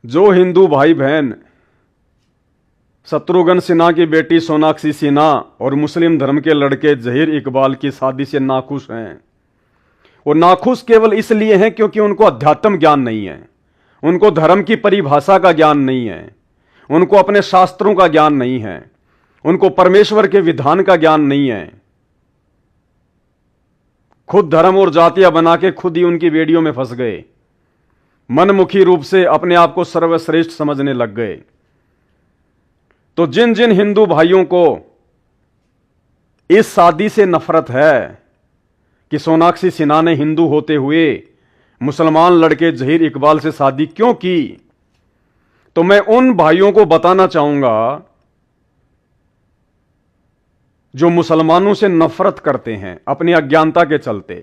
जो हिंदू भाई बहन शत्रुघ्न सिन्हा की बेटी सोनाक्षी सिन्हा और मुस्लिम धर्म के लड़के जहीर इकबाल की शादी से नाखुश हैं, वो नाखुश केवल इसलिए हैं क्योंकि उनको अध्यात्म ज्ञान नहीं है, उनको धर्म की परिभाषा का ज्ञान नहीं है, उनको अपने शास्त्रों का ज्ञान नहीं है, उनको परमेश्वर के विधान का ज्ञान नहीं है। खुद धर्म और जातियां बना के खुद ही उनकी बेड़ियों में फंस गए, मनमुखी रूप से अपने आप को सर्वश्रेष्ठ समझने लग गए। तो जिन जिन हिंदू भाइयों को इस शादी से नफरत है कि सोनाक्षी सिन्हा ने हिंदू होते हुए मुसलमान लड़के जहीर इकबाल से शादी क्यों की, तो मैं उन भाइयों को बताना चाहूंगा जो मुसलमानों से नफरत करते हैं अपनी अज्ञानता के चलते।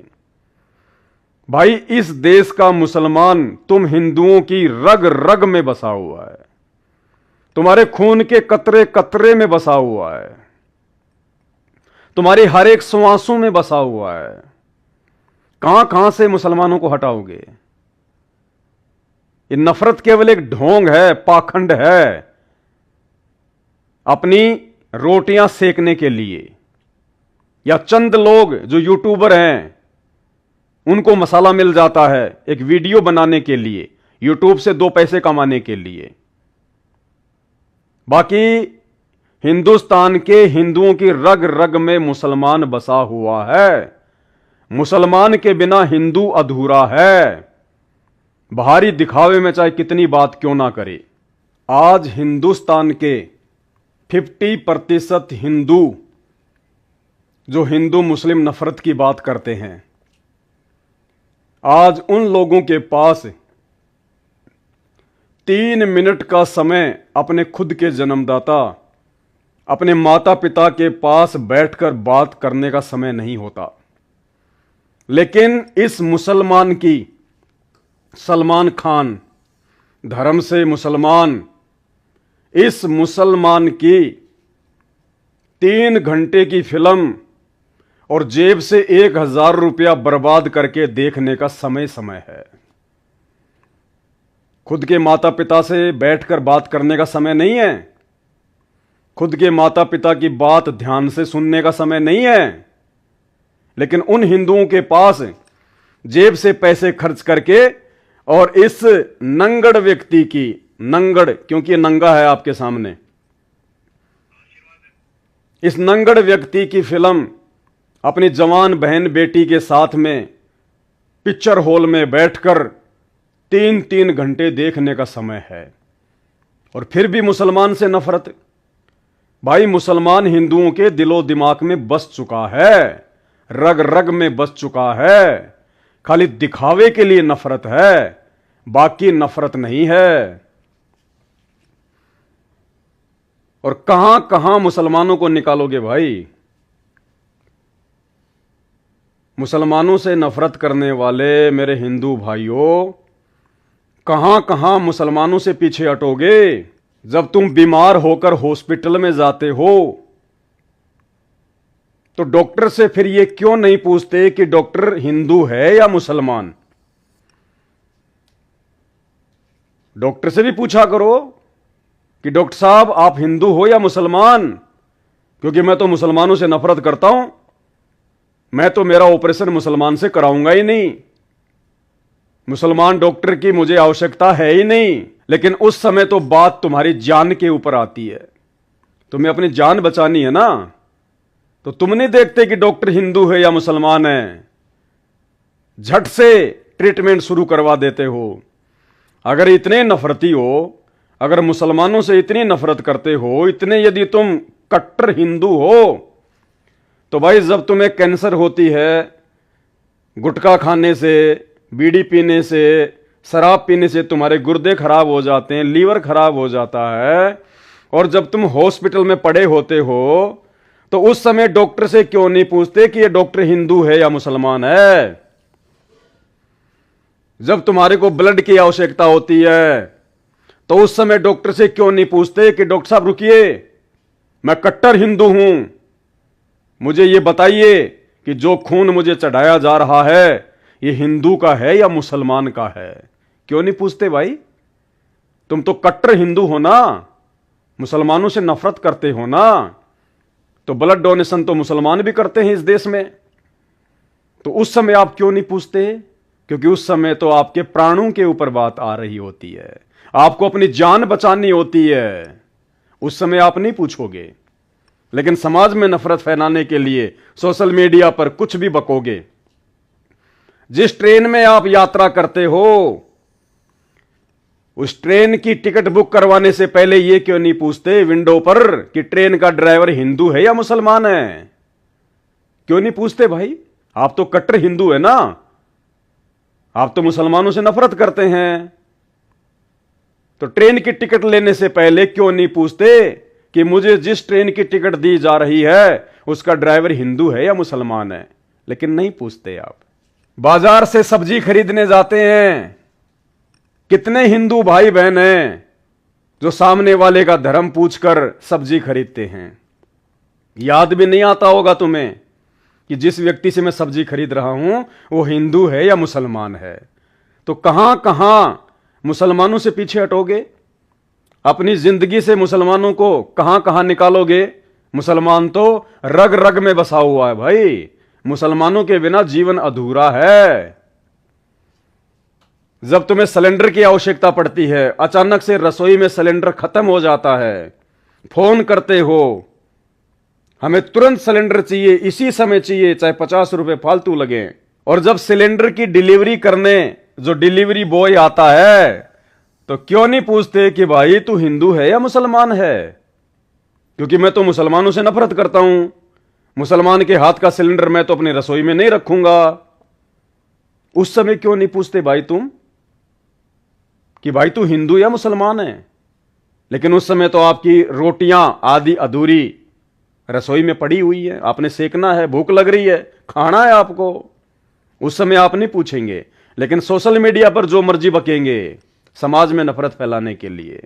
भाई, इस देश का मुसलमान तुम हिंदुओं की रग रग में बसा हुआ है, तुम्हारे खून के कतरे कतरे में बसा हुआ है, तुम्हारी हर एक श्वासों में बसा हुआ है। कहां कहां से मुसलमानों को हटाओगे? ये नफरत केवल एक ढोंग है, पाखंड है, अपनी रोटियां सेकने के लिए, या चंद लोग जो यूट्यूबर हैं उनको मसाला मिल जाता है एक वीडियो बनाने के लिए, यूट्यूब से 2 पैसे कमाने के लिए। बाकी हिंदुस्तान के हिंदुओं की रग रग में मुसलमान बसा हुआ है। मुसलमान के बिना हिंदू अधूरा है, बाहरी दिखावे में चाहे कितनी बात क्यों ना करे। आज हिंदुस्तान के 50% हिंदू जो हिंदू मुस्लिम नफरत की बात करते हैं, आज उन लोगों के पास 3 मिनट का समय अपने खुद के जन्मदाता, अपने माता पिता के पास बैठकर बात करने का समय नहीं होता। लेकिन इस मुसलमान की, सलमान खान धर्म से मुसलमान, इस मुसलमान की 3 घंटे की फिल्म और जेब से 1000 रुपया बर्बाद करके देखने का समय है। खुद के माता पिता से बैठकर बात करने का समय नहीं है, खुद के माता पिता की बात ध्यान से सुनने का समय नहीं है। लेकिन उन हिंदुओं के पास जेब से पैसे खर्च करके और इस नंगड़ व्यक्ति की, नंगड़ क्योंकि ये नंगा है आपके सामने, इस नंगड़ व्यक्ति की फिल्म अपनी जवान बहन बेटी के साथ में पिक्चर हॉल में बैठकर 3-3 घंटे देखने का समय है। और फिर भी मुसलमान से नफरत। भाई, मुसलमान हिंदुओं के दिलो दिमाग में बस चुका है, रग रग में बस चुका है। खाली दिखावे के लिए नफरत है, बाकी नफरत नहीं है। और कहां कहां मुसलमानों को निकालोगे भाई? मुसलमानों से नफरत करने वाले मेरे हिंदू भाइयों, कहां कहां मुसलमानों से पीछे हटोगे? जब तुम बीमार होकर हॉस्पिटल में जाते हो तो डॉक्टर से फिर ये क्यों नहीं पूछते कि डॉक्टर हिंदू है या मुसलमान? डॉक्टर से भी पूछा करो कि डॉक्टर साहब आप हिंदू हो या मुसलमान, क्योंकि मैं तो मुसलमानों से नफरत करता हूं, मैं तो मेरा ऑपरेशन मुसलमान से कराऊंगा ही नहीं, मुसलमान डॉक्टर की मुझे आवश्यकता है ही नहीं। लेकिन उस समय तो बात तुम्हारी जान के ऊपर आती है, तुम्हें अपनी जान बचानी है ना, तो तुम नहीं देखते कि डॉक्टर हिंदू है या मुसलमान है, झट से ट्रीटमेंट शुरू करवा देते हो। अगर इतने नफरती हो, अगर मुसलमानों से इतनी नफरत करते हो, इतने यदि तुम कट्टर हिंदू हो, तो भाई जब तुम्हें कैंसर होती है, गुटखा खाने से, बीड़ी पीने से, शराब पीने से तुम्हारे गुर्दे खराब हो जाते हैं, लीवर खराब हो जाता है, और जब तुम हॉस्पिटल में पड़े होते हो तो उस समय डॉक्टर से क्यों नहीं पूछते कि ये डॉक्टर हिंदू है या मुसलमान है? जब तुम्हारे को ब्लड की आवश्यकता होती है तो उस समय डॉक्टर से क्यों नहीं पूछते कि डॉक्टर साहब रुकिए, मैं कट्टर हिंदू हूं, मुझे ये बताइए कि जो खून मुझे चढ़ाया जा रहा है ये हिंदू का है या मुसलमान का है? क्यों नहीं पूछते भाई? तुम तो कट्टर हिंदू हो ना, मुसलमानों से नफरत करते हो ना, तो ब्लड डोनेशन तो मुसलमान भी करते हैं इस देश में। तो उस समय आप क्यों नहीं पूछते? क्योंकि उस समय तो आपके प्राणों के ऊपर बात आ रही होती है, आपको अपनी जान बचानी होती है, उस समय आप नहीं पूछोगे। लेकिन समाज में नफरत फैलाने के लिए सोशल मीडिया पर कुछ भी बकोगे। जिस ट्रेन में आप यात्रा करते हो, उस ट्रेन की टिकट बुक करवाने से पहले यह क्यों नहीं पूछते विंडो पर कि ट्रेन का ड्राइवर हिंदू है या मुसलमान है? क्यों नहीं पूछते भाई? आप तो कट्टर हिंदू है ना, आप तो मुसलमानों से नफरत करते हैं। तो ट्रेन की टिकट लेने से पहले क्यों नहीं पूछते कि मुझे जिस ट्रेन की टिकट दी जा रही है उसका ड्राइवर हिंदू है या मुसलमान है? लेकिन नहीं पूछते आप। बाजार से सब्जी खरीदने जाते हैं, कितने हिंदू भाई बहन हैं जो सामने वाले का धर्म पूछकर सब्जी खरीदते हैं। याद भी नहीं आता होगा तुम्हें कि जिस व्यक्ति से मैं सब्जी खरीद रहा हूं वो हिंदू है या मुसलमान है। तो कहां कहां मुसलमानों से पीछे हटोगे? अपनी जिंदगी से मुसलमानों को कहां कहां निकालोगे? मुसलमान तो रग रग में बसा हुआ है भाई, मुसलमानों के बिना जीवन अधूरा है। जब तुम्हें सिलेंडर की आवश्यकता पड़ती है, अचानक से रसोई में सिलेंडर खत्म हो जाता है, फोन करते हो हमें तुरंत सिलेंडर चाहिए, इसी समय चाहिए, चाहे 50 रुपए फालतू लगे। और जब सिलेंडर की डिलीवरी करने जो डिलीवरी बॉय आता है तो क्यों नहीं पूछते कि भाई तू हिंदू है या मुसलमान है? क्योंकि मैं तो मुसलमानों से नफरत करता हूं, मुसलमान के हाथ का सिलेंडर मैं तो अपनी रसोई में नहीं रखूंगा। उस समय क्यों नहीं पूछते भाई तुम कि भाई तू हिंदू या मुसलमान है? लेकिन उस समय तो आपकी रोटियां आदि अधूरी रसोई में पड़ी हुई है, आपने सेकना है, भूख लग रही है, खाना है आपको। उस समय आप नहीं पूछेंगे। लेकिन सोशल मीडिया पर जो मर्जी बकेंगे समाज में नफरत फैलाने के लिए।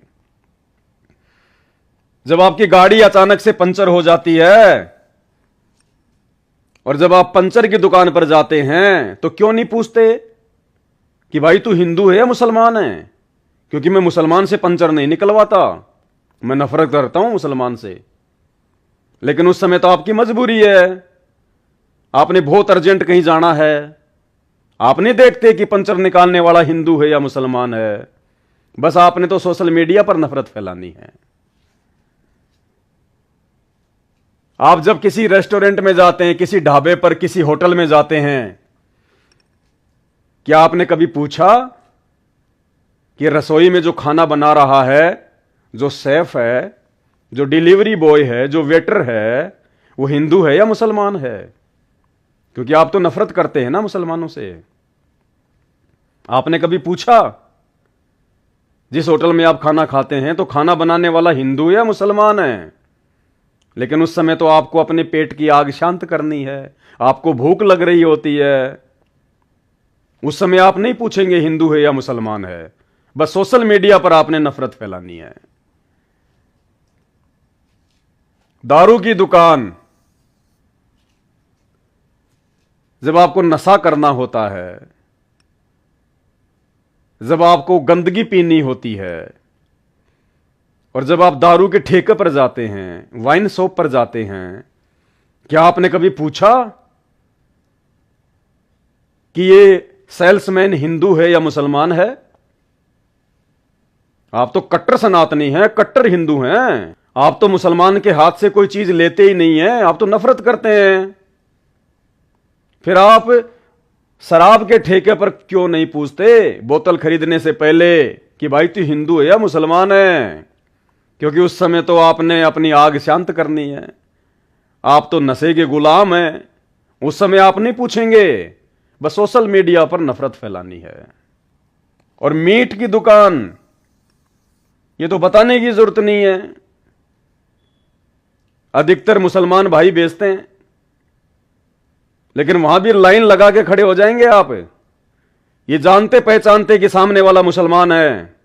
जब आपकी गाड़ी अचानक से पंचर हो जाती है और जब आप पंचर की दुकान पर जाते हैं तो क्यों नहीं पूछते कि भाई तू हिंदू है या मुसलमान है? क्योंकि मैं मुसलमान से पंचर नहीं निकलवाता, मैं नफरत करता हूं मुसलमान से। लेकिन उस समय तो आपकी मजबूरी है, आपने बहुत अर्जेंट कहीं जाना है, आप नहीं देखते कि पंचर निकालने वाला हिंदू है या मुसलमान है, बस आपने तो सोशल मीडिया पर नफरत फैलानी है। आप जब किसी रेस्टोरेंट में जाते हैं, किसी ढाबे पर, किसी होटल में जाते हैं, क्या आपने कभी पूछा कि रसोई में जो खाना बना रहा है, जो शेफ है, जो डिलीवरी बॉय है, जो वेटर है, वो हिंदू है या मुसलमान है? क्योंकि आप तो नफरत करते हैं ना मुसलमानों से। आपने कभी पूछा जिस होटल में आप खाना खाते हैं तो खाना बनाने वाला हिंदू या मुसलमान है? लेकिन उस समय तो आपको अपने पेट की आग शांत करनी है, आपको भूख लग रही होती है। उस समय आप नहीं पूछेंगे हिंदू है या मुसलमान है, बस सोशल मीडिया पर आपने नफरत फैलानी है। दारू की दुकान, जब आपको नशा करना होता है, जब आपको गंदगी पीनी होती है, और जब आप दारू के ठेके पर जाते हैं, वाइन शॉप पर जाते हैं, क्या आपने कभी पूछा कि ये सेल्समैन हिंदू है या मुसलमान है? आप तो कट्टर सनातनी हैं, कट्टर हिंदू हैं। आप तो मुसलमान के हाथ से कोई चीज लेते ही नहीं है, आप तो नफरत करते हैं। फिर आप शराब के ठेके पर क्यों नहीं पूछते बोतल खरीदने से पहले कि भाई तू हिंदू है या मुसलमान है? क्योंकि उस समय तो आपने अपनी आग शांत करनी है, आप तो नशे के गुलाम हैं। उस समय आप नहीं पूछेंगे, बस सोशल मीडिया पर नफरत फैलानी है। और मीट की दुकान, ये तो बताने की जरूरत नहीं है, अधिकतर मुसलमान भाई बेचते हैं, लेकिन वहां भी लाइन लगा के खड़े हो जाएंगे आप, ये जानते पहचानते कि सामने वाला मुसलमान है,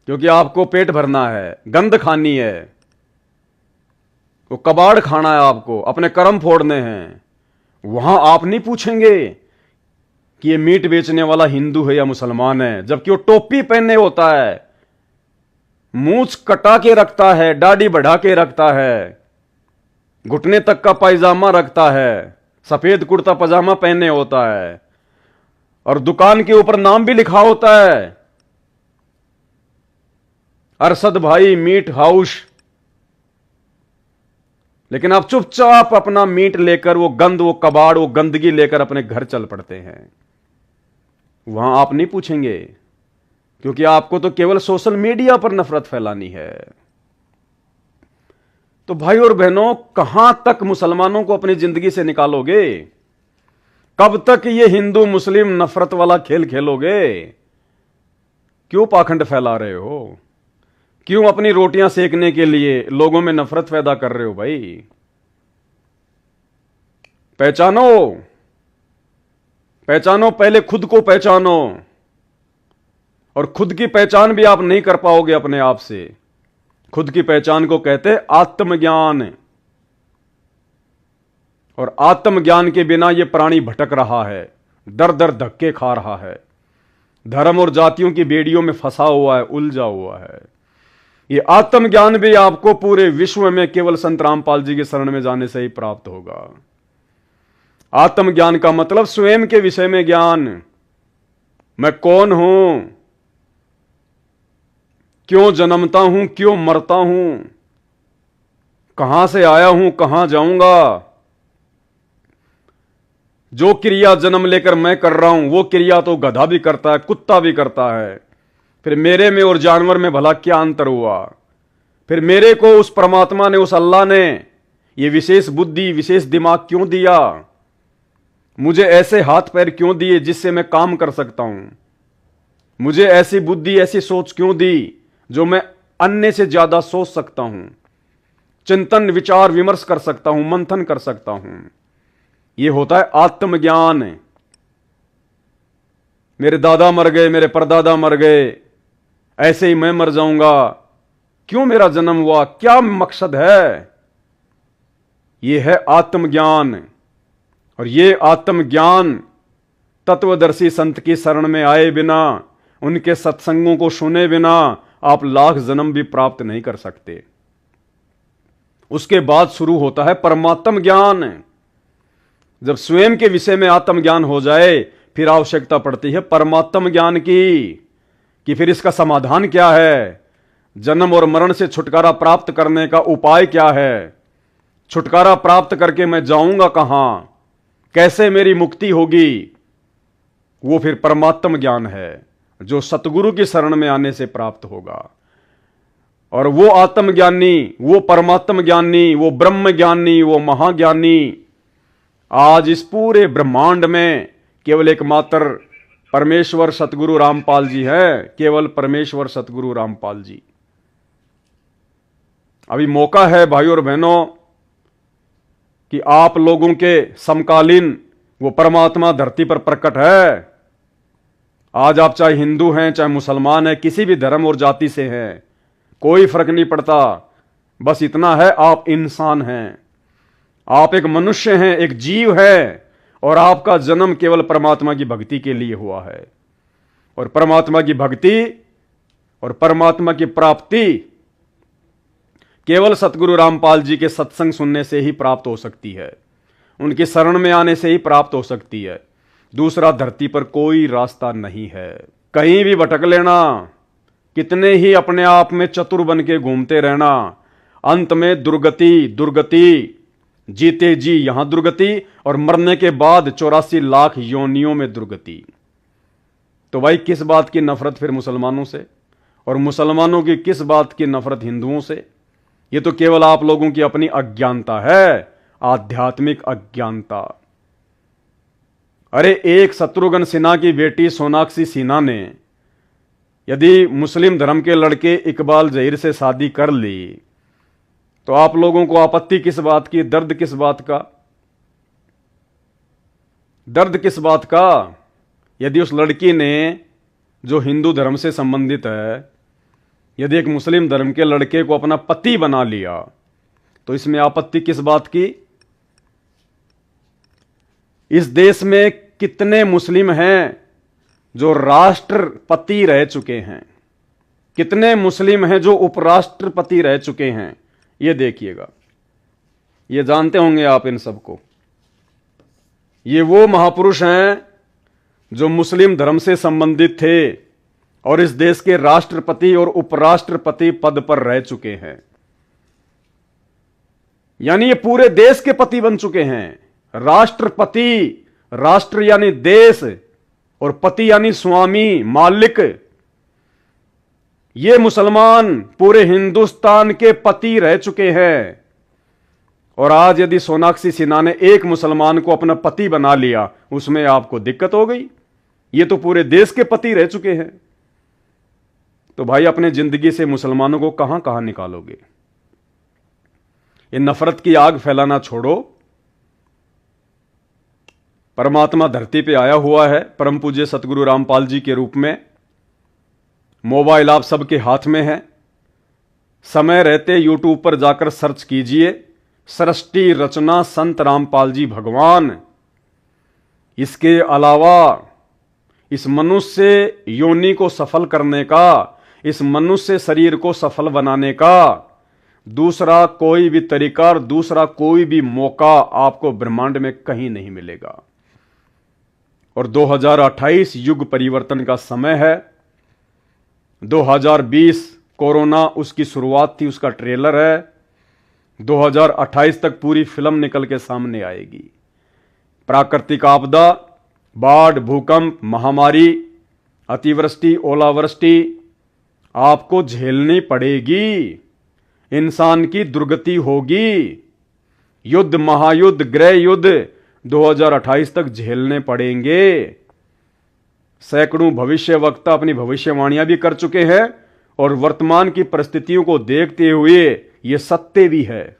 क्योंकि आपको पेट भरना है, गंद खानी है, वो कबाड़ खाना है, आपको अपने कर्म फोड़ने हैं। वहां आप नहीं पूछेंगे कि ये मीट बेचने वाला हिंदू है या मुसलमान है, जबकि वो टोपी पहने होता है, मूंछ कटा के रखता है, दाढ़ी बढ़ा के रखता है, घुटने तक का पायजामा रखता है, सफेद कुर्ता पजामा पहने होता है और दुकान के ऊपर नाम भी लिखा होता है, अरशद भाई मीट हाउस। लेकिन आप चुपचाप अपना मीट लेकर, वो गंद, वो कबाड़, वो गंदगी लेकर अपने घर चल पड़ते हैं। वहां आप नहीं पूछेंगे, क्योंकि आपको तो केवल सोशल मीडिया पर नफरत फैलानी है। तो भाई और बहनों, कहां तक मुसलमानों को अपनी जिंदगी से निकालोगे? कब तक ये हिंदू मुस्लिम नफरत वाला खेल खेलोगे? क्यों पाखंड फैला रहे हो? क्यों अपनी रोटियां सेकने के लिए लोगों में नफरत पैदा कर रहे हो? भाई पहचानो, पहचानो, पहले खुद को पहचानो। और खुद की पहचान भी आप नहीं कर पाओगे अपने आप से। खुद की पहचान को कहते आत्मज्ञान, और आत्मज्ञान के बिना यह प्राणी भटक रहा है, दर दर धक्के खा रहा है, धर्म और जातियों की बेड़ियों में फंसा हुआ है, उलझा हुआ है। ये आत्मज्ञान भी आपको पूरे विश्व में केवल संत रामपाल जी के शरण में जाने से ही प्राप्त होगा। आत्मज्ञान का मतलब स्वयं के विषय में ज्ञान। मैं कौन हूं, क्यों जन्मता हूं, क्यों मरता हूं, कहां से आया हूं, कहां जाऊंगा। जो क्रिया जन्म लेकर मैं कर रहा हूं, वो क्रिया तो गधा भी करता है, कुत्ता भी करता है। फिर मेरे में और जानवर में भला क्या अंतर हुआ? फिर मेरे को उस परमात्मा ने, उस अल्लाह ने ये विशेष बुद्धि, विशेष दिमाग क्यों दिया? मुझे ऐसे हाथ पैर क्यों दिए जिससे मैं काम कर सकता हूं? मुझे ऐसी बुद्धि, ऐसी सोच क्यों दी जो मैं अन्य से ज्यादा सोच सकता हूं, चिंतन विचार विमर्श कर सकता हूं, मंथन कर सकता हूं। यह होता है आत्मज्ञान। मेरे दादा मर गए, मेरे परदादा मर गए, ऐसे ही मैं मर जाऊंगा, क्यों मेरा जन्म हुआ, क्या मकसद है? यह है आत्मज्ञान। और यह आत्मज्ञान तत्वदर्शी संत की शरण में आए बिना, उनके सत्संगों को सुने बिना आप लाख जन्म भी प्राप्त नहीं कर सकते। उसके बाद शुरू होता है परमात्म ज्ञान। जब स्वयं के विषय में आत्मज्ञान हो जाए, फिर आवश्यकता पड़ती है परमात्म ज्ञान की, कि फिर इसका समाधान क्या है, जन्म और मरण से छुटकारा प्राप्त करने का उपाय क्या है, छुटकारा प्राप्त करके मैं जाऊंगा कहां, कैसे मेरी मुक्ति होगी। वो फिर परमात्म ज्ञान है जो सतगुरु की शरण में आने से प्राप्त होगा। और वो आत्मज्ञानी, वो परमात्म ज्ञानी, वो ब्रह्म ज्ञानी, वो महाज्ञानी आज इस पूरे ब्रह्मांड में केवल एकमात्र परमेश्वर सतगुरु रामपाल जी हैं। केवल परमेश्वर सतगुरु रामपाल जी। अभी मौका है भाई और बहनों कि आप लोगों के समकालीन वो परमात्मा धरती पर प्रकट है। आज आप चाहे हिंदू हैं, चाहे मुसलमान हैं, किसी भी धर्म और जाति से हैं, कोई फर्क नहीं पड़ता। बस इतना है, आप इंसान हैं, आप एक मनुष्य हैं, एक जीव है, और आपका जन्म केवल परमात्मा की भक्ति के लिए हुआ है। और परमात्मा की भक्ति और परमात्मा की प्राप्ति केवल सतगुरु रामपाल जी के सत्संग सुनने से ही प्राप्त हो सकती है, उनके शरण में आने से ही प्राप्त हो सकती है। दूसरा धरती पर कोई रास्ता नहीं है। कहीं भी भटक लेना, कितने ही अपने आप में चतुर बन के घूमते रहना, अंत में दुर्गति, दुर्गति, जीते जी यहां दुर्गति, और मरने के बाद 84 लाख योनियों में दुर्गति। तो भाई किस बात की नफरत फिर मुसलमानों से, और मुसलमानों की किस बात की नफरत हिंदुओं से? ये तो केवल आप लोगों की अपनी अज्ञानता है, आध्यात्मिक अज्ञानता। अरे एक शत्रुघ्न सिन्हा की बेटी सोनाक्षी सिन्हा ने यदि मुस्लिम धर्म के लड़के इकबाल जहीर से शादी कर ली, तो आप लोगों को आपत्ति किस बात की, दर्द किस बात का? दर्द किस बात का? यदि उस लड़की ने, जो हिंदू धर्म से संबंधित है, यदि एक मुस्लिम धर्म के लड़के को अपना पति बना लिया, तो इसमें आपत्ति किस बात की? इस देश में कितने मुस्लिम हैं जो राष्ट्रपति रह चुके हैं, कितने मुस्लिम हैं जो उपराष्ट्रपति रह चुके हैं, ये देखिएगा। ये जानते होंगे आप इन सबको। ये वो महापुरुष हैं जो मुस्लिम धर्म से संबंधित थे और इस देश के राष्ट्रपति और उपराष्ट्रपति पद पर रह चुके हैं। यानी ये पूरे देश के पति बन चुके हैं। राष्ट्रपति, राष्ट्र यानी देश, और पति यानी स्वामी, मालिक। ये मुसलमान पूरे हिंदुस्तान के पति रह चुके हैं। और आज यदि सोनाक्षी सिन्हा ने एक मुसलमान को अपना पति बना लिया, उसमें आपको दिक्कत हो गई। ये तो पूरे देश के पति रह चुके हैं। तो भाई अपने जिंदगी से मुसलमानों को कहां कहां निकालोगे? ये नफरत की आग फैलाना छोड़ो। परमात्मा धरती पे आया हुआ है परम पूज्य सतगुरु रामपाल जी के रूप में। मोबाइल आप सबके हाथ में है। समय रहते यूट्यूब पर जाकर सर्च कीजिए, सृष्टि रचना संत रामपाल जी भगवान। इसके अलावा इस मनुष्य योनि को सफल करने का, इस मनुष्य शरीर को सफल बनाने का दूसरा कोई भी तरीका, दूसरा कोई भी मौका आपको ब्रह्मांड में कहीं नहीं मिलेगा। और 2028 युग परिवर्तन का समय है। 2020 कोरोना उसकी शुरुआत थी, उसका ट्रेलर है। 2028 तक पूरी फिल्म निकल के सामने आएगी। प्राकृतिक आपदा, बाढ़, भूकंप, महामारी, अतिवृष्टि, ओलावृष्टि आपको झेलनी पड़ेगी। इंसान की दुर्गति होगी। युद्ध, महायुद्ध, गृह युद्ध 2028 तक झेलने पड़ेंगे। सैकड़ों भविष्यवक्ता अपनी भविष्यवाणियां भी कर चुके हैं और वर्तमान की परिस्थितियों को देखते हुए यह सत्य भी है।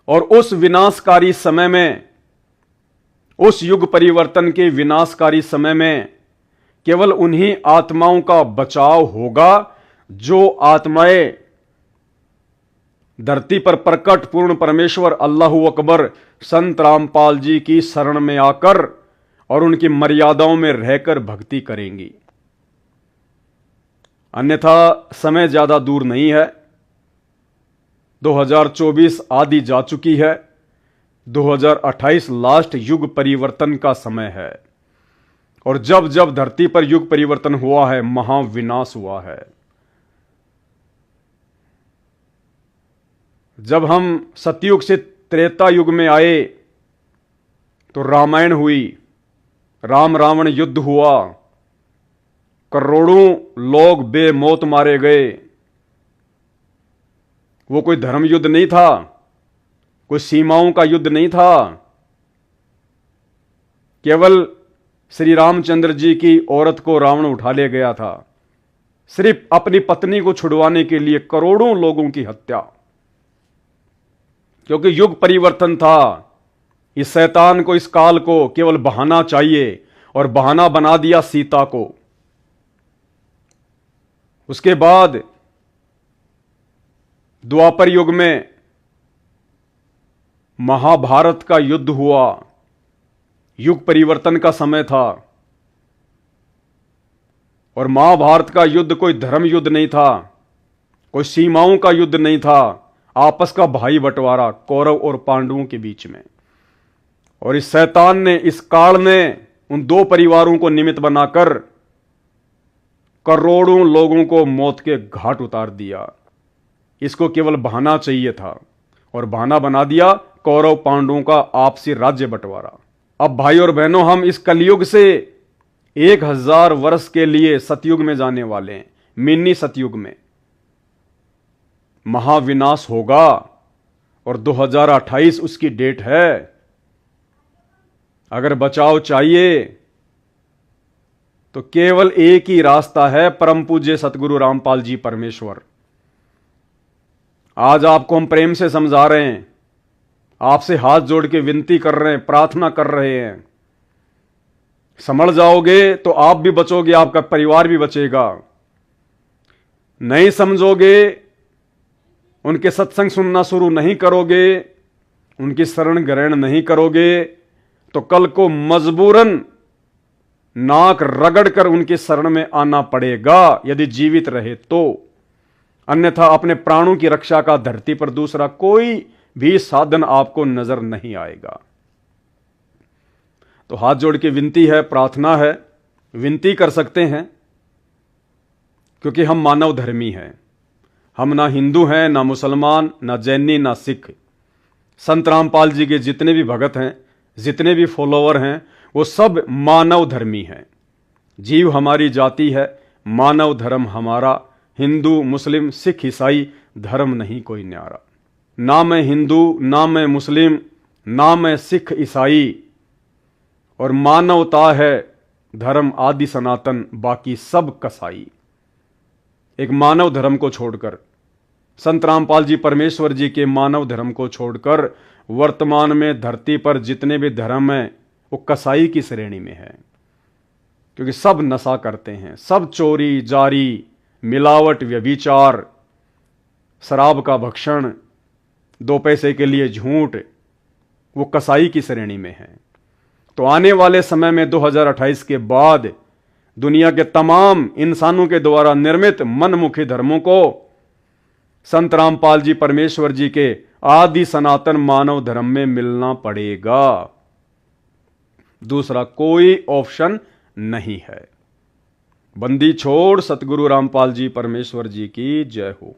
और उस विनाशकारी समय में, उस युग परिवर्तन के विनाशकारी समय में केवल उन्हीं आत्माओं का बचाव होगा जो आत्माएं धरती पर प्रकट पूर्ण परमेश्वर अल्लाहू अकबर संत रामपाल जी की शरण में आकर और उनकी मर्यादाओं में रहकर भक्ति करेंगी। अन्यथा समय ज्यादा दूर नहीं है। 2024 आदि जा चुकी है। 2028 लास्ट युग परिवर्तन का समय है। और जब जब धरती पर युग परिवर्तन हुआ है, महाविनाश हुआ है। जब हम सतयुग से त्रेता युग में आए तो रामायण हुई, राम रावण युद्ध हुआ, करोड़ों लोग बेमौत मारे गए। वो कोई धर्म युद्ध नहीं था, कोई सीमाओं का युद्ध नहीं था। केवल श्री रामचंद्र जी की औरत को रावण उठा ले गया था, सिर्फ अपनी पत्नी को छुड़वाने के लिए करोड़ों लोगों की हत्या। क्योंकि युग परिवर्तन था। इस शैतान को, इस काल को केवल बहाना चाहिए और बहाना बना दिया सीता को। उसके बाद द्वापर युग में महाभारत का युद्ध हुआ। युग परिवर्तन का समय था। और महाभारत का युद्ध कोई धर्म युद्ध नहीं था, कोई सीमाओं का युद्ध नहीं था, आपस का भाई बंटवारा कौरव और पांडवों के बीच में। और इस शैतान ने, इस काल ने उन दो परिवारों को निमित्त बनाकर करोड़ों लोगों को मौत के घाट उतार दिया। इसको केवल बहाना चाहिए था और बहाना बना दिया कौरव पांडवों का आपसी राज्य बंटवारा। अब भाई और बहनों, हम इस कलयुग से 1000 वर्ष के लिए सतयुग में जाने वाले हैं। मिनी सतयुग में महाविनाश होगा और 2028 उसकी डेट है। अगर बचाव चाहिए तो केवल एक ही रास्ता है, परम पूज्य सतगुरु रामपाल जी परमेश्वर। आज आपको हम प्रेम से समझा रहे हैं, आपसे हाथ जोड़ के विनती कर रहे हैं, प्रार्थना कर रहे हैं। समझ जाओगे तो आप भी बचोगे, आपका परिवार भी बचेगा। नहीं समझोगे, उनके सत्संग सुनना शुरू नहीं करोगे, उनकी शरण ग्रहण नहीं करोगे, तो कल को मजबूरन नाक रगड़कर उनकी शरण में आना पड़ेगा यदि जीवित रहे तो। अन्यथा अपने प्राणों की रक्षा का धरती पर दूसरा कोई भी साधन आपको नजर नहीं आएगा। तो हाथ जोड़ के विनती है, प्रार्थना है, विनती कर सकते हैं, क्योंकि हम मानव धर्मी हैं। हम ना हिंदू हैं, ना मुसलमान, ना जैनी, ना सिख। संत रामपाल जी के जितने भी भगत हैं, जितने भी फॉलोवर हैं, वो सब मानव धर्मी हैं। जीव हमारी जाति है, मानव धर्म हमारा। हिंदू, मुस्लिम, सिख, ईसाई धर्म नहीं कोई न्यारा। ना मैं हिंदू, ना मैं मुस्लिम, ना मैं सिख, ईसाई, और मानवता है धर्म आदि सनातन, बाकी सब कसाई। एक मानव धर्म को छोड़कर, संत रामपाल जी परमेश्वर जी के मानव धर्म को छोड़कर वर्तमान में धरती पर जितने भी धर्म हैं वो कसाई की श्रेणी में है। क्योंकि सब नशा करते हैं, सब चोरी जारी, मिलावट, व्यभिचार, शराब का भक्षण, 2 पैसे के लिए झूठ, वो कसाई की श्रेणी में है। तो आने वाले समय में 2028 के बाद दुनिया के तमाम इंसानों के द्वारा निर्मित मनमुखी धर्मों को संत रामपाल जी परमेश्वर जी के आदि सनातन मानव धर्म में मिलना पड़ेगा। दूसरा कोई ऑप्शन नहीं है। बंदी छोड़ सतगुरु रामपाल जी परमेश्वर जी की जय हो।